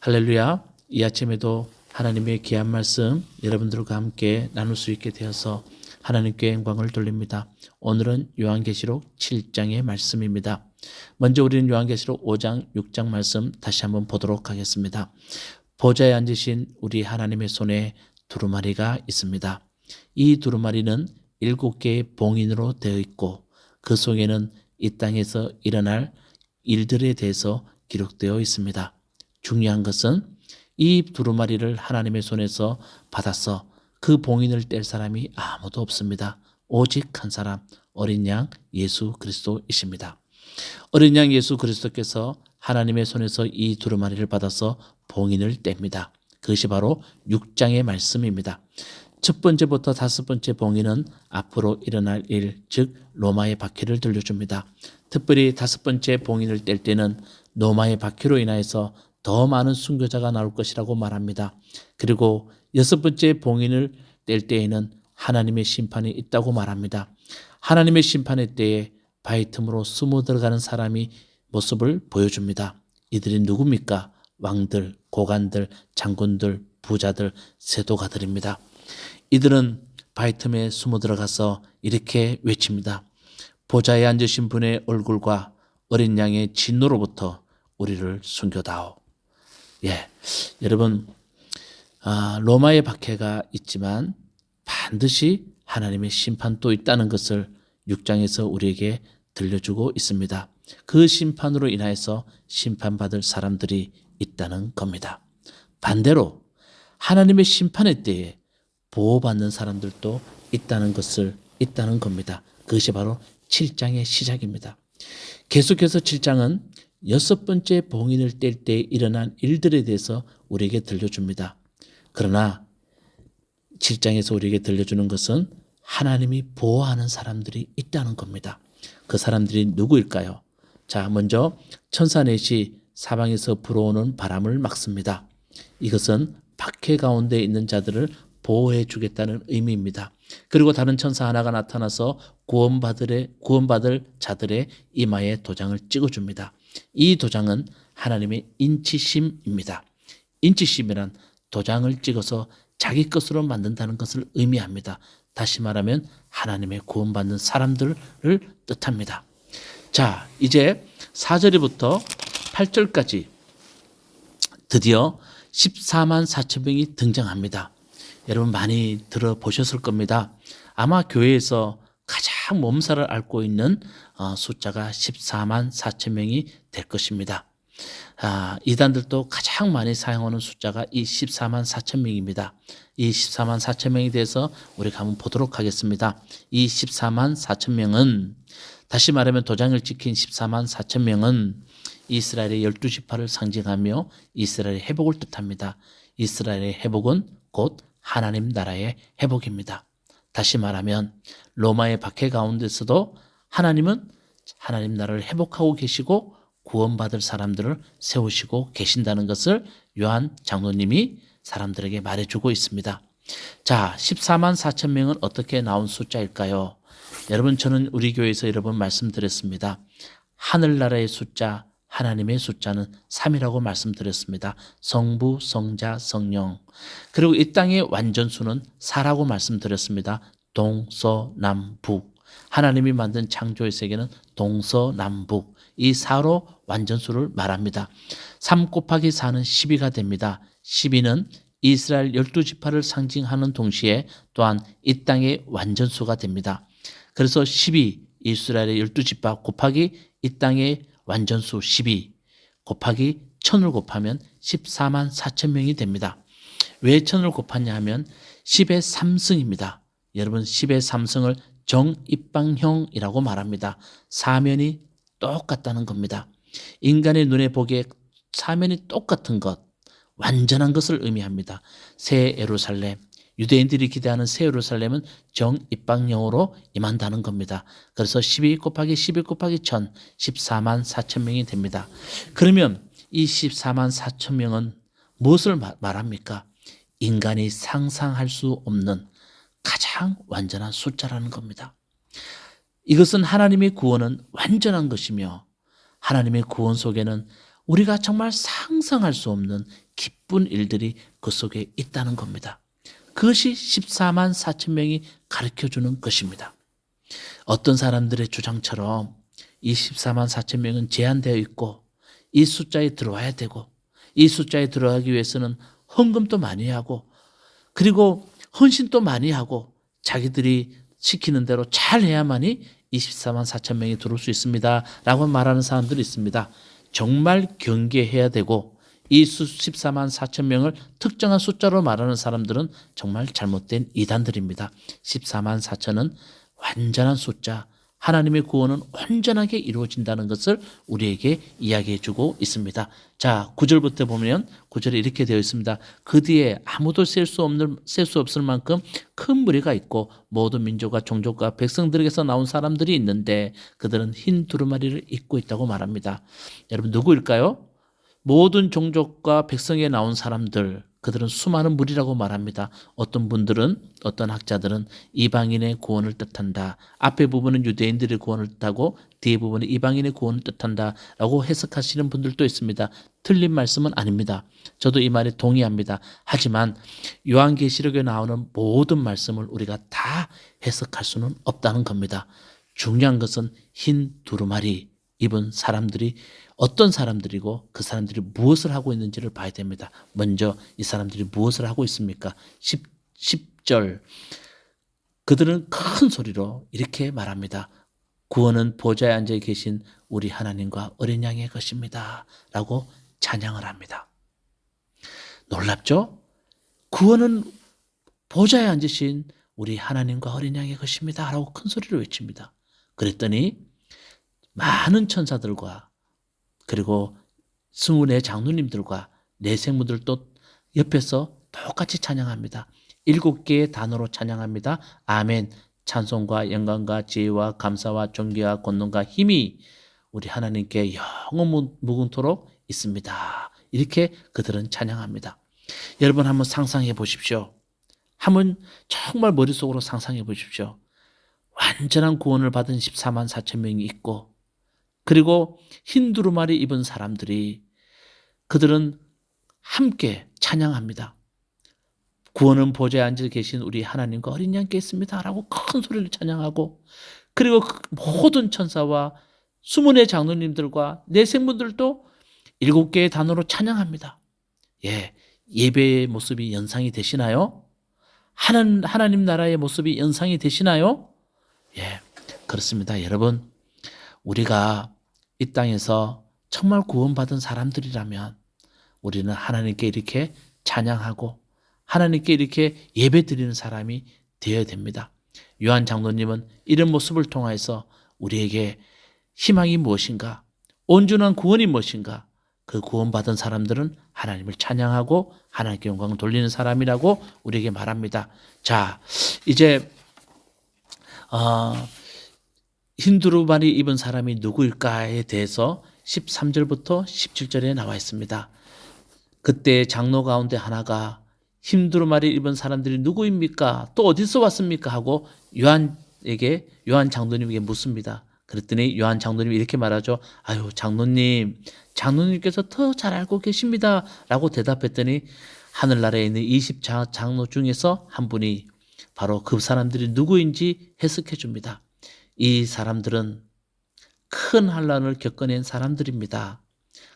할렐루야. 이 아침에도 하나님의 귀한 말씀 여러분들과 함께 나눌 수 있게 되어서 하나님께 영광을 돌립니다. 오늘은 요한계시록 7장의 말씀입니다. 먼저 우리는 요한계시록 5장, 6장 말씀 다시 한번 보도록 하겠습니다. 보좌에 앉으신 우리 하나님의 손에 두루마리가 있습니다. 이 두루마리는 7개의 봉인으로 되어 있고 그 속에는 이 땅에서 일어날 일들에 대해서 기록되어 있습니다. 중요한 것은 이 두루마리를 하나님의 손에서 받아서 그 봉인을 뗄 사람이 아무도 없습니다. 오직 한 사람, 어린 양 예수 그리스도이십니다. 어린 양 예수 그리스도께서 하나님의 손에서 이 두루마리를 받아서 봉인을 뗍니다. 그것이 바로 6장의 말씀입니다. 첫 번째부터 다섯 번째 봉인은 앞으로 일어날 일, 즉 로마의 바퀴를 들려줍니다. 특별히 다섯 번째 봉인을 뗄 때는 로마의 바퀴로 인하여서 더 많은 순교자가 나올 것이라고 말합니다. 그리고 여섯 번째 봉인을 뗄 때에는 하나님의 심판이 있다고 말합니다. 하나님의 심판의 때에 바위 틈으로 숨어 들어가는 사람이 모습을 보여줍니다. 이들이 누굽니까? 왕들, 고관들, 장군들, 부자들, 세도가들입니다. 이들은 바위 틈에 숨어 들어가서 이렇게 외칩니다. 보좌에 앉으신 분의 얼굴과 어린 양의 진노로부터 우리를 숨겨다오. 여러분, 로마의 박해가 있지만 반드시 하나님의 심판도 있다는 것을 6장에서 우리에게 들려주고 있습니다. 그 심판으로 인하여서 심판받을 사람들이 있다는 겁니다. 반대로 하나님의 심판의 때에 보호받는 사람들도 있다는 겁니다. 그것이 바로 7장의 시작입니다. 계속해서 7장은 여섯 번째 봉인을 뗄 때 일어난 일들에 대해서 우리에게 들려줍니다. 그러나 7장에서 우리에게 들려주는 것은 하나님이 보호하는 사람들이 있다는 겁니다. 그 사람들이 누구일까요? 자, 먼저 천사 넷이 사방에서 불어오는 바람을 막습니다. 이것은 박해 가운데 있는 자들을 보호해 주겠다는 의미입니다. 그리고 다른 천사 하나가 나타나서 구원받을 자들의 이마에 도장을 찍어줍니다. 이 도장은 하나님의 인치심입니다. 인치심이란 도장을 찍어서 자기 것으로 만든다는 것을 의미합니다. 다시 말하면 하나님의 구원받는 사람들을 뜻합니다. 자, 이제 4절부터 8절까지 드디어 14만 4천 명이 등장합니다. 여러분 많이 들어보셨을 겁니다. 아마 교회에서 가장 몸살을 앓고 있는 숫자가 14만 4천 명이 될 것입니다. 이단들도 가장 많이 사용하는 숫자가 이 14만 4천 명입니다. 이 14만 4천 명에 대해서 우리가 한번 보도록 하겠습니다. 이 14만 4천 명은 다시 말하면 도장을 찍힌 14만 4천 명은 이스라엘의 12지파를 상징하며 이스라엘의 회복을 뜻합니다. 이스라엘의 회복은 곧 하나님 나라의 회복입니다. 다시 말하면 로마의 박해 가운데서도 하나님은 하나님 나라를 회복하고 계시고 구원받을 사람들을 세우시고 계신다는 것을 요한 장로님이 사람들에게 말해주고 있습니다. 자, 14만 4천 명은 어떻게 나온 숫자일까요? 여러분, 저는 우리 교회에서 여러 번 말씀드렸습니다. 하늘나라의 숫자, 하나님의 숫자는 3이라고 말씀드렸습니다. 성부, 성자, 성령. 그리고 이 땅의 완전수는 4라고 말씀드렸습니다. 동서남북. 하나님이 만든 창조의 세계는 동서남북. 이 4로 완전수를 말합니다. 3 곱하기 4는 12가 됩니다. 12는 이스라엘 12지파를 상징하는 동시에 또한 이 땅의 완전수가 됩니다. 그래서 12, 이스라엘의 12지파 곱하기 이 땅의 완전수 12 곱하기 1000을 곱하면 14만 4천 명이 됩니다. 왜 1000을 곱하냐 하면 10의 3승입니다. 여러분 10의 3승을 정입방형이라고 말합니다. 사면이 똑같다는 겁니다. 인간의 눈에 보기에 사면이 똑같은 것, 완전한 것을 의미합니다. 새 예루살렘, 유대인들이 기대하는 새 예루살렘은 정입방형으로 임한다는 겁니다. 그래서 12 곱하기 12 곱하기 1000, 14만 4천 명이 됩니다. 그러면 이 14만 4천 명은 무엇을 말합니까? 인간이 상상할 수 없는 가장 완전한 숫자라는 겁니다. 이것은 하나님의 구원은 완전한 것이며 하나님의 구원 속에는 우리가 정말 상상할 수 없는 기쁜 일들이 그 속에 있다는 겁니다. 그것이 14만 4천 명이 가르쳐주는 것입니다. 어떤 사람들의 주장처럼 이 14만 4천 명은 제한되어 있고 이 숫자에 들어와야 되고 이 숫자에 들어가기 위해서는 헌금도 많이 하고 그리고 헌신도 많이 하고 자기들이 시키는 대로 잘 해야만이 24만 4천 명이 들어올 수 있습니다 라고 말하는 사람들이 있습니다. 정말 경계해야 되고 이 14만 4천 명을 특정한 숫자로 말하는 사람들은 정말 잘못된 이단들입니다. 14만 4천은 완전한 숫자, 하나님의 구원은 온전하게 이루어진다는 것을 우리에게 이야기해 주고 있습니다. 자, 9절부터 보면 9절에 이렇게 되어 있습니다. 그 뒤에 아무도 셀 수 없을 만큼 큰 무리가 있고 모든 민족과 종족과 백성들에게서 나온 사람들이 있는데 그들은 흰 두루마리를 입고 있다고 말합니다. 여러분 누구일까요? 모든 종족과 백성에 나온 사람들, 그들은 수많은 무리라고 말합니다. 어떤 분들은, 어떤 학자들은 이방인의 구원을 뜻한다. 앞에 부분은 유대인들의 구원을 뜻하고 뒤에 부분은 이방인의 구원을 뜻한다라고 해석하시는 분들도 있습니다. 틀린 말씀은 아닙니다. 저도 이 말에 동의합니다. 하지만 요한계시록에 나오는 모든 말씀을 우리가 다 해석할 수는 없다는 겁니다. 중요한 것은 흰 두루마리 입은 사람들이 어떤 사람들이고 그 사람들이 무엇을 하고 있는지를 봐야 됩니다. 먼저 이 사람들이 무엇을 하고 있습니까? 10절 그들은 큰 소리로 이렇게 말합니다. 구원은 보좌에 앉아 계신 우리 하나님과 어린 양의 것입니다 라고 찬양을 합니다. 놀랍죠? 구원은 보좌에 앉으신 우리 하나님과 어린 양의 것입니다 라고 큰 소리로 외칩니다. 그랬더니 많은 천사들과 그리고 24 장로님들과 내생무들도 옆에서 똑같이 찬양합니다. 7개의 단어로 찬양합니다. 아멘. 찬송과 영광과 지혜와 감사와 존귀와 권능과 힘이 우리 하나님께 영원 무궁토록 있습니다. 이렇게 그들은 찬양합니다. 여러분 한번 상상해 보십시오. 한번 정말 머릿속으로 상상해 보십시오. 완전한 구원을 받은 14만 4천 명이 있고 그리고 흰 두루마리 입은 사람들이 그들은 함께 찬양합니다. 구원은 보좌에 앉아 계신 우리 하나님과 어린 양께 있습니다 라고 큰 소리를 찬양하고 그리고 모든 천사와 24 장로님들과 내생분들도 7개의 단어로 찬양합니다. 예배의 모습이 연상이 되시나요? 하나님 나라의 모습이 연상이 되시나요? 그렇습니다. 여러분 우리가 이 땅에서 정말 구원받은 사람들이라면 우리는 하나님께 이렇게 찬양하고 하나님께 이렇게 예배드리는 사람이 되어야 됩니다. 요한 장로님은 이런 모습을 통해서 우리에게 희망이 무엇인가, 온전한 구원이 무엇인가, 그 구원받은 사람들은 하나님을 찬양하고 하나님께 영광을 돌리는 사람이라고 우리에게 말합니다. 자, 이제 흰 두루마리 입은 사람이 누구일까에 대해서 13절부터 17절에 나와 있습니다. 그때 장로 가운데 하나가 흰 두루마리 입은 사람들이 누구입니까? 또 어디서 왔습니까? 하고 요한 장로님에게 묻습니다. 그랬더니 요한 장로님이 이렇게 말하죠. 아유 장로님께서 더 잘 알고 계십니다 라고 대답했더니 하늘나라에 있는 20장로 중에서 한 분이 바로 그 사람들이 누구인지 해석해 줍니다. 이 사람들은 큰 환난을 겪어낸 사람들입니다.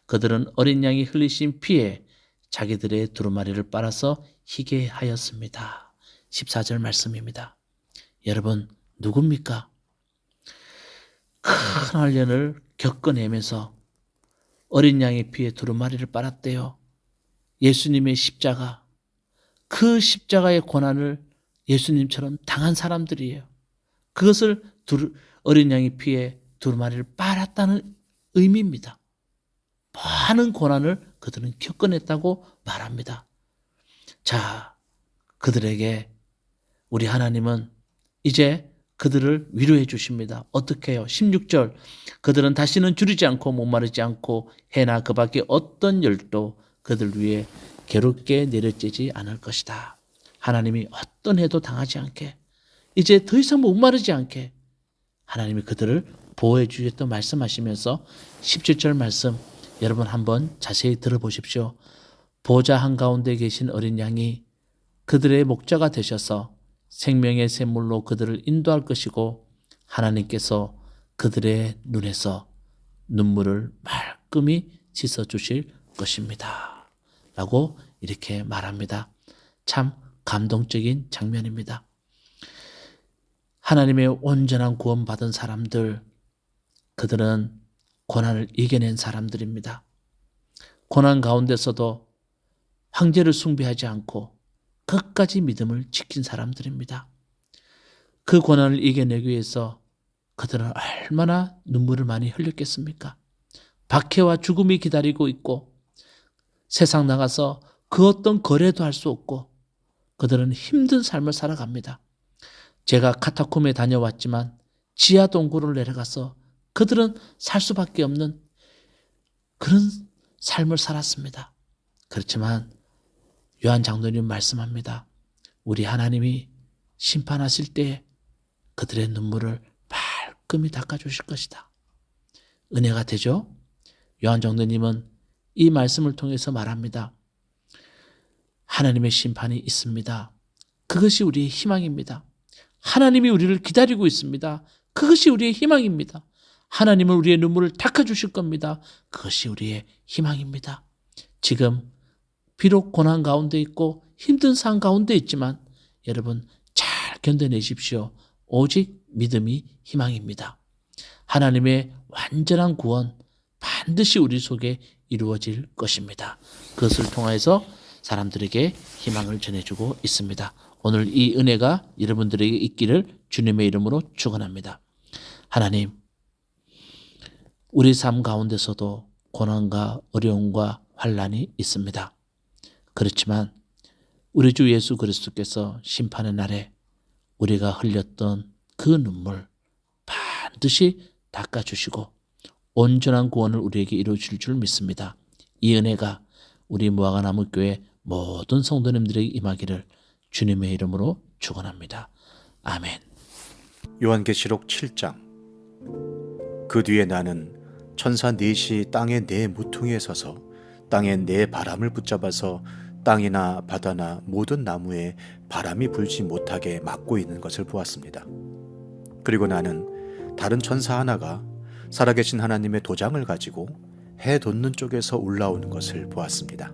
그들은 어린 양이 흘리신 피에 자기들의 두루마리를 빨아서 희게 하였습니다. 14절 말씀입니다. 여러분 누굽니까? 큰 환난을 겪어내면서 어린 양의 피에 두루마리를 빨았대요. 예수님의 십자가, 그 십자가의 고난을 예수님처럼 당한 사람들이에요. 그것을 어린 양의 피에 두루마리를 빨았다는 의미입니다. 많은 고난을 그들은 겪어냈다고 말합니다. 자, 그들에게 우리 하나님은 이제 그들을 위로해 주십니다. 어떻게 해요? 16절 그들은 다시는 줄이지 않고 목마르지 않고 해나 그 밖에 어떤 열도 그들 위에 괴롭게 내려지지 않을 것이다. 하나님이 어떤 해도 당하지 않게 이제 더 이상 목마르지 않게 하나님이 그들을 보호해 주겠다고 말씀하시면서 17절 말씀 여러분 한번 자세히 들어보십시오. 보좌 한가운데 계신 어린 양이 그들의 목자가 되셔서 생명의 샘물로 그들을 인도할 것이고 하나님께서 그들의 눈에서 눈물을 말끔히 씻어주실 것입니다. 라고 이렇게 말합니다. 참 감동적인 장면입니다. 하나님의 온전한 구원받은 사람들, 그들은 고난을 이겨낸 사람들입니다. 고난 가운데서도 황제를 숭배하지 않고 끝까지 믿음을 지킨 사람들입니다. 그 고난을 이겨내기 위해서 그들은 얼마나 눈물을 많이 흘렸겠습니까? 박해와 죽음이 기다리고 있고 세상 나가서 그 어떤 거래도 할 수 없고 그들은 힘든 삶을 살아갑니다. 제가 카타콤에 다녀왔지만 지하 동굴을 내려가서 그들은 살 수밖에 없는 그런 삶을 살았습니다. 그렇지만 요한 장로님 말씀합니다. 우리 하나님이 심판하실 때 그들의 눈물을 말끔히 닦아주실 것이다. 은혜가 되죠? 요한 장로님은 이 말씀을 통해서 말합니다. 하나님의 심판이 있습니다. 그것이 우리의 희망입니다. 하나님이 우리를 기다리고 있습니다. 그것이 우리의 희망입니다. 하나님은 우리의 눈물을 닦아주실 겁니다. 그것이 우리의 희망입니다. 지금 비록 고난 가운데 있고 힘든 상황 가운데 있지만 여러분 잘 견뎌내십시오. 오직 믿음이 희망입니다. 하나님의 완전한 구원 반드시 우리 속에 이루어질 것입니다. 그것을 통해서 사람들에게 희망을 전해주고 있습니다. 오늘 이 은혜가 여러분들에게 있기를 주님의 이름으로 축원합니다. 하나님, 우리 삶 가운데서도 고난과 어려움과 환난이 있습니다. 그렇지만 우리 주 예수 그리스도께서 심판의 날에 우리가 흘렸던 그 눈물 반드시 닦아주시고 온전한 구원을 우리에게 이루어줄 줄 믿습니다. 이 은혜가 우리 무화과나무교회 모든 성도님들에게 임하기를 주님의 이름으로 축원합니다. 아멘. 요한계시록 7장. 그 뒤에 나는 천사 넷이 땅의 네 무퉁이에 서서 땅의 네 바람을 붙잡아서 땅이나 바다나 모든 나무에 바람이 불지 못하게 막고 있는 것을 보았습니다. 그리고 나는 다른 천사 하나가 살아계신 하나님의 도장을 가지고 해 돋는 쪽에서 올라오는 것을 보았습니다.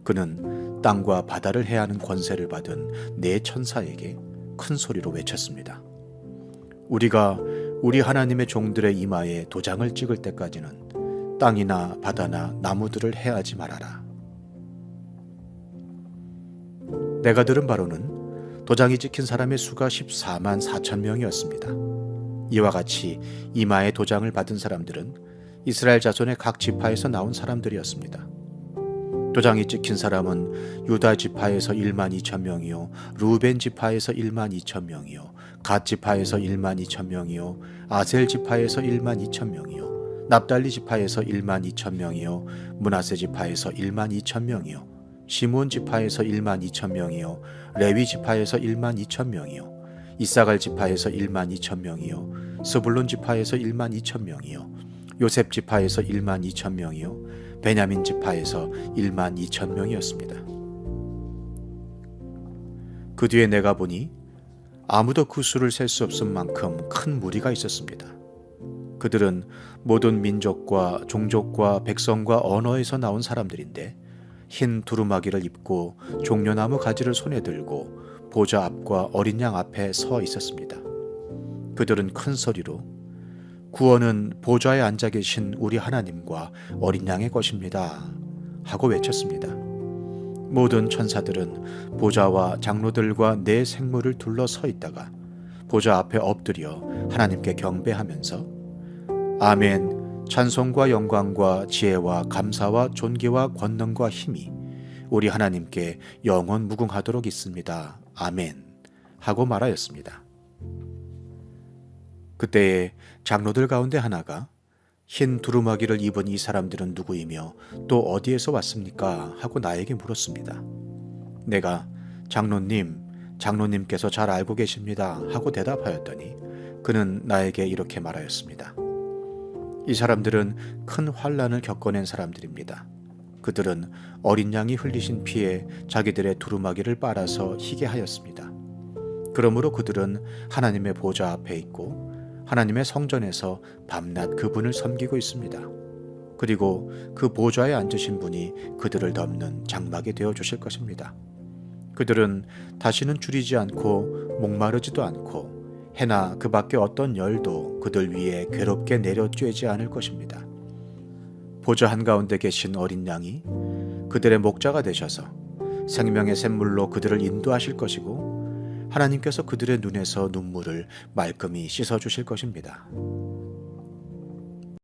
그는 땅과 바다를 해하는 권세를 받은 네 천사에게 큰 소리로 외쳤습니다. 우리가 우리 하나님의 종들의 이마에 도장을 찍을 때까지는 땅이나 바다나 나무들을 해하지 말아라. 내가 들은 바로는 도장이 찍힌 사람의 수가 14만 4천 명이었습니다. 이와 같이 이마에 도장을 받은 사람들은 이스라엘 자손의 각 지파에서 나온 사람들이었습니다. 도장이 찍힌 사람은 유다 지파에서 1만 2천 명이요, 루벤 지파에서 1만 2천 명이요, 갓 지파에서 1만 2천 명이요, 아셀 지파에서 1만 2천 명이요, 납달리 지파에서 1만 2천 명이요, 므낫세 지파에서 1만 2천 명이요, 시몬 지파에서 1만 2천 명이요, 레위 지파에서 1만 2천 명이요, 이사갈 지파에서 1만 2천 명이요, 스불론 지파에서 1만 2천 명이요, 요셉 지파에서 1만 2천 명이요, 베냐민 지파에서 1만 2천 명이었습니다. 그 뒤에 내가 보니 아무도 그 수를 셀 수 없을 만큼 큰 무리가 있었습니다. 그들은 모든 민족과 종족과 백성과 언어에서 나온 사람들인데 흰 두루마기를 입고 종려나무 가지를 손에 들고 보좌 앞과 어린 양 앞에 서 있었습니다. 그들은 큰 소리로 구원은 보좌에 앉아 계신 우리 하나님과 어린 양의 것입니다 하고 외쳤습니다. 모든 천사들은 보좌와 장로들과 네 생물을 둘러 서 있다가 보좌 앞에 엎드려 하나님께 경배하면서 아멘, 찬송과 영광과 지혜와 감사와 존귀와 권능과 힘이 우리 하나님께 영원 무궁하도록 있습니다. 아멘 하고 말하였습니다. 그때에 장로들 가운데 하나가 흰 두루마기를 입은 이 사람들은 누구이며 또 어디에서 왔습니까? 하고 나에게 물었습니다. 내가 장로님께서 잘 알고 계십니다 하고 대답하였더니 그는 나에게 이렇게 말하였습니다. 이 사람들은 큰 환난을 겪어낸 사람들입니다. 그들은 어린 양이 흘리신 피에 자기들의 두루마기를 빨아서 희게 하였습니다. 그러므로 그들은 하나님의 보좌 앞에 있고 하나님의 성전에서 밤낮 그분을 섬기고 있습니다. 그리고 그 보좌에 앉으신 분이 그들을 덮는 장막이 되어 주실 것입니다. 그들은 다시는 줄이지 않고 목마르지도 않고 해나 그 밖에 어떤 열도 그들 위에 괴롭게 내려쬐지 않을 것입니다. 보좌 한가운데 계신 어린 양이 그들의 목자가 되셔서 생명의 샘물로 그들을 인도하실 것이고 하나님께서 그들의 눈에서 눈물을 말끔히 씻어주실 것입니다.